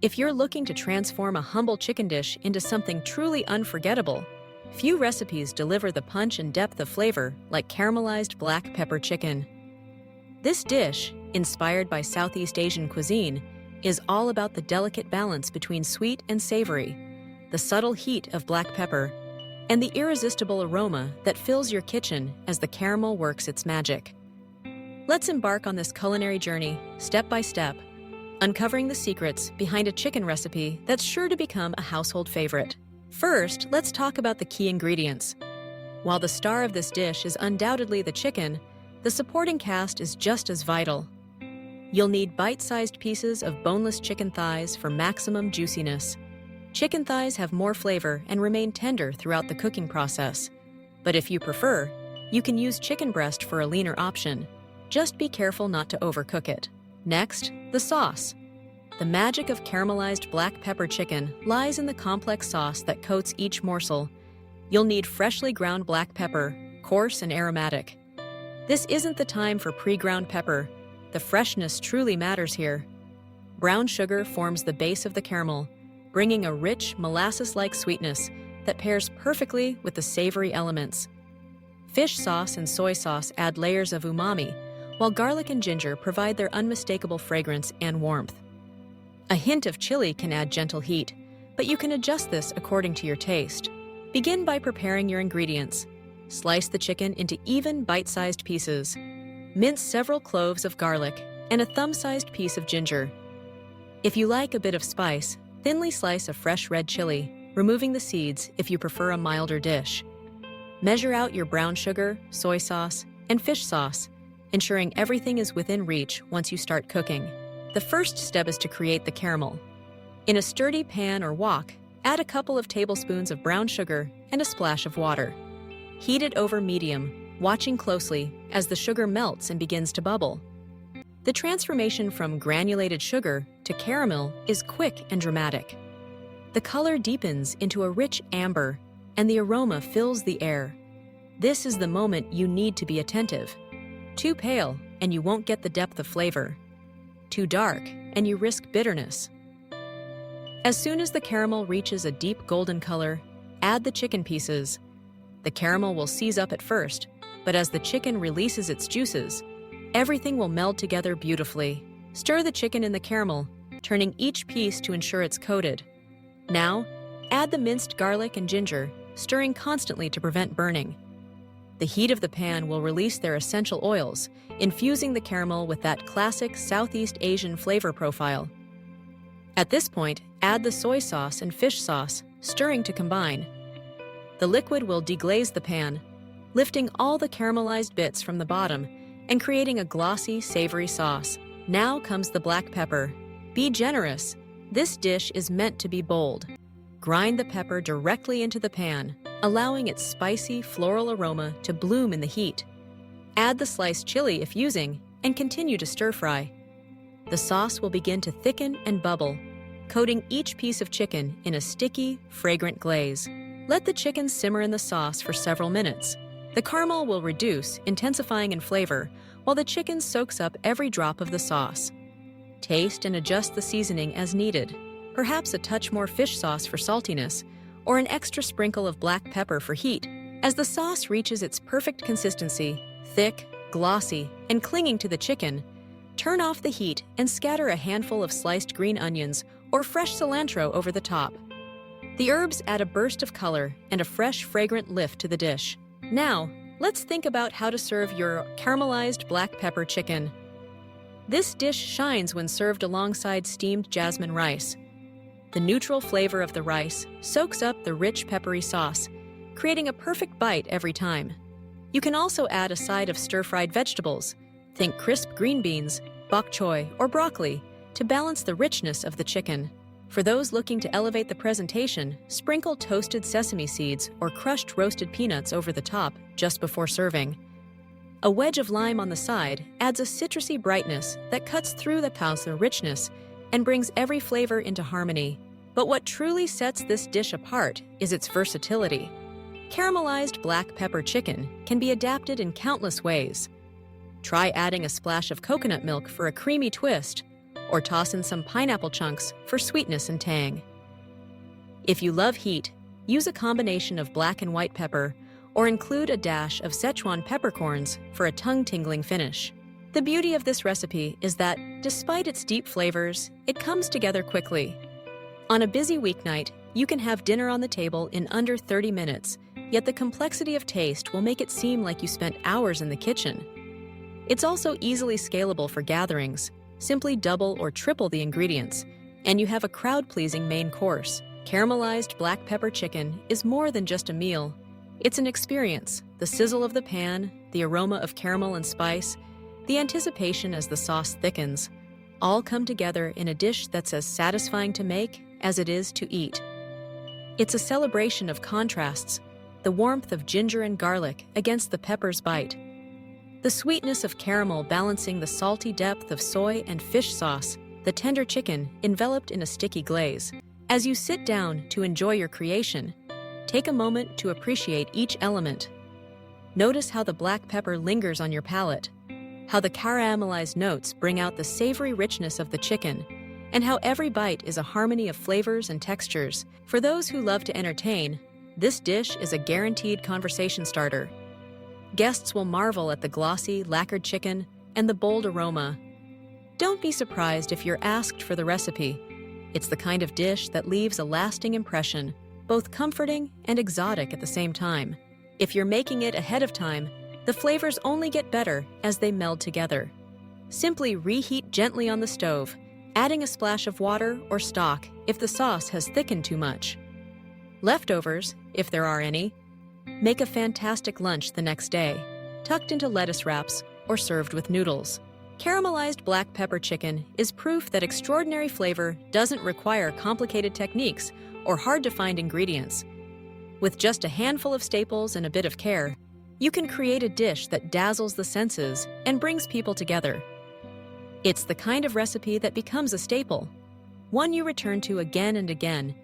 If you're looking to transform a humble chicken dish into something truly unforgettable, few recipes deliver the punch and depth of flavor like caramelized black pepper chicken. This dish, inspired by Southeast Asian cuisine, is all about the delicate balance between sweet and savory, the subtle heat of black pepper, and the irresistible aroma that fills your kitchen as the caramel works its magic. Let's embark on this culinary journey, step by step, uncovering the secrets behind a chicken recipe that's sure to become a household favorite. First, let's talk about the key ingredients. While the star of this dish is undoubtedly the chicken, the supporting cast is just as vital. You'll need bite-sized pieces of boneless chicken thighs for maximum juiciness. Chicken thighs have more flavor and remain tender throughout the cooking process. But if you prefer, you can use chicken breast for a leaner option. Just be careful not to overcook it. Next, the sauce. The magic of caramelized black pepper chicken lies in the complex sauce that coats each morsel. You'll need freshly ground black pepper, coarse and aromatic. This isn't the time for pre-ground pepper. The freshness truly matters here. Brown sugar forms the base of the caramel, bringing a rich, molasses-like sweetness that pairs perfectly with the savory elements. Fish sauce and soy sauce add layers of umami, while garlic and ginger provide their unmistakable fragrance and warmth. A hint of chili can add gentle heat, but you can adjust this according to your taste. Begin by preparing your ingredients. Slice the chicken into even bite-sized pieces. Mince several cloves of garlic and a thumb-sized piece of ginger. If you like a bit of spice, thinly slice a fresh red chili, removing the seeds if you prefer a milder dish. Measure out your brown sugar, soy sauce, and fish sauce, ensuring everything is within reach once you start cooking. The first step is to create the caramel. In a sturdy pan or wok, add a couple of tablespoons of brown sugar and a splash of water. Heat it over medium, watching closely as the sugar melts and begins to bubble. The transformation from granulated sugar to caramel is quick and dramatic. The color deepens into a rich amber, and the aroma fills the air. This is the moment you need to be attentive. Too pale, and you won't get the depth of flavor. Too dark, and you risk bitterness. As soon as the caramel reaches a deep golden color, add the chicken pieces. The caramel will seize up at first, but as the chicken releases its juices, everything will meld together beautifully. Stir the chicken in the caramel, turning each piece to ensure it's coated. Now, add the minced garlic and ginger, stirring constantly to prevent burning. The heat of the pan will release their essential oils, infusing the caramel with that classic Southeast Asian flavor profile. At this point, add the soy sauce and fish sauce, stirring to combine. The liquid will deglaze the pan, lifting all the caramelized bits from the bottom and creating a glossy, savory sauce. Now comes the black pepper. Be generous. This dish is meant to be bold. Grind the pepper directly into the pan, allowing its spicy, floral aroma to bloom in the heat. Add the sliced chili if using, and continue to stir-fry. The sauce will begin to thicken and bubble, coating each piece of chicken in a sticky, fragrant glaze. Let the chicken simmer in the sauce for several minutes. The caramel will reduce, intensifying in flavor, while the chicken soaks up every drop of the sauce. Taste and adjust the seasoning as needed, perhaps a touch more fish sauce for saltiness, or an extra sprinkle of black pepper for heat. As the sauce reaches its perfect consistency, thick, glossy, and clinging to the chicken, turn off the heat and scatter a handful of sliced green onions or fresh cilantro over the top. The herbs add a burst of color and a fresh, fragrant lift to the dish. Now, let's think about how to serve your caramelized black pepper chicken. This dish shines when served alongside steamed jasmine rice. The neutral flavor of the rice soaks up the rich peppery sauce, creating a perfect bite every time. You can also add a side of stir-fried vegetables, think crisp green beans, bok choy, or broccoli, to balance the richness of the chicken. For those looking to elevate the presentation, sprinkle toasted sesame seeds or crushed roasted peanuts over the top just before serving. A wedge of lime on the side adds a citrusy brightness that cuts through the pasta richness and brings every flavor into harmony. But what truly sets this dish apart is its versatility. Caramelized black pepper chicken can be adapted in countless ways. Try adding a splash of coconut milk for a creamy twist, or toss in some pineapple chunks for sweetness and tang. If you love heat, use a combination of black and white pepper, or include a dash of Szechuan peppercorns for a tongue-tingling finish. The beauty of this recipe is that, despite its deep flavors, it comes together quickly. On a busy weeknight, you can have dinner on the table in under 30 minutes, yet the complexity of taste will make it seem like you spent hours in the kitchen. It's also easily scalable for gatherings. Simply double or triple the ingredients, and you have a crowd-pleasing main course. Caramelized black pepper chicken is more than just a meal. It's an experience. The sizzle of the pan, the aroma of caramel and spice, the anticipation as the sauce thickens, all come together in a dish that's as satisfying to make as it is to eat. It's a celebration of contrasts, the warmth of ginger and garlic against the pepper's bite, the sweetness of caramel balancing the salty depth of soy and fish sauce, the tender chicken enveloped in a sticky glaze. As you sit down to enjoy your creation, take a moment to appreciate each element. Notice how the black pepper lingers on your palate, how the caramelized notes bring out the savory richness of the chicken, and how every bite is a harmony of flavors and textures. For those who love to entertain, this dish is a guaranteed conversation starter. Guests will marvel at the glossy, lacquered chicken and the bold aroma. Don't be surprised if you're asked for the recipe. It's the kind of dish that leaves a lasting impression, both comforting and exotic at the same time. If you're making it ahead of time, the flavors only get better as they meld together. Simply reheat gently on the stove, adding a splash of water or stock if the sauce has thickened too much. Leftovers, if there are any, make a fantastic lunch the next day, tucked into lettuce wraps or served with noodles. Caramelized black pepper chicken is proof that extraordinary flavor doesn't require complicated techniques or hard-to-find ingredients. With just a handful of staples and a bit of care, you can create a dish that dazzles the senses and brings people together. It's the kind of recipe that becomes a staple, one you return to again and again,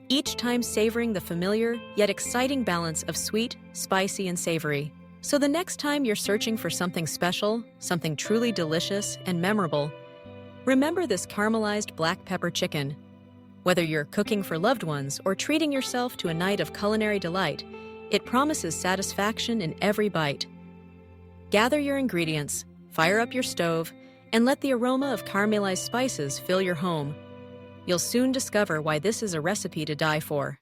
each time savoring the familiar yet exciting balance of sweet, spicy, and savory. So the next time you're searching for something special, something truly delicious and memorable, remember this caramelized black pepper chicken. Whether you're cooking for loved ones or treating yourself to a night of culinary delight, it promises satisfaction in every bite. Gather your ingredients, fire up your stove, and let the aroma of caramelized spices fill your home. You'll soon discover why this is a recipe to die for.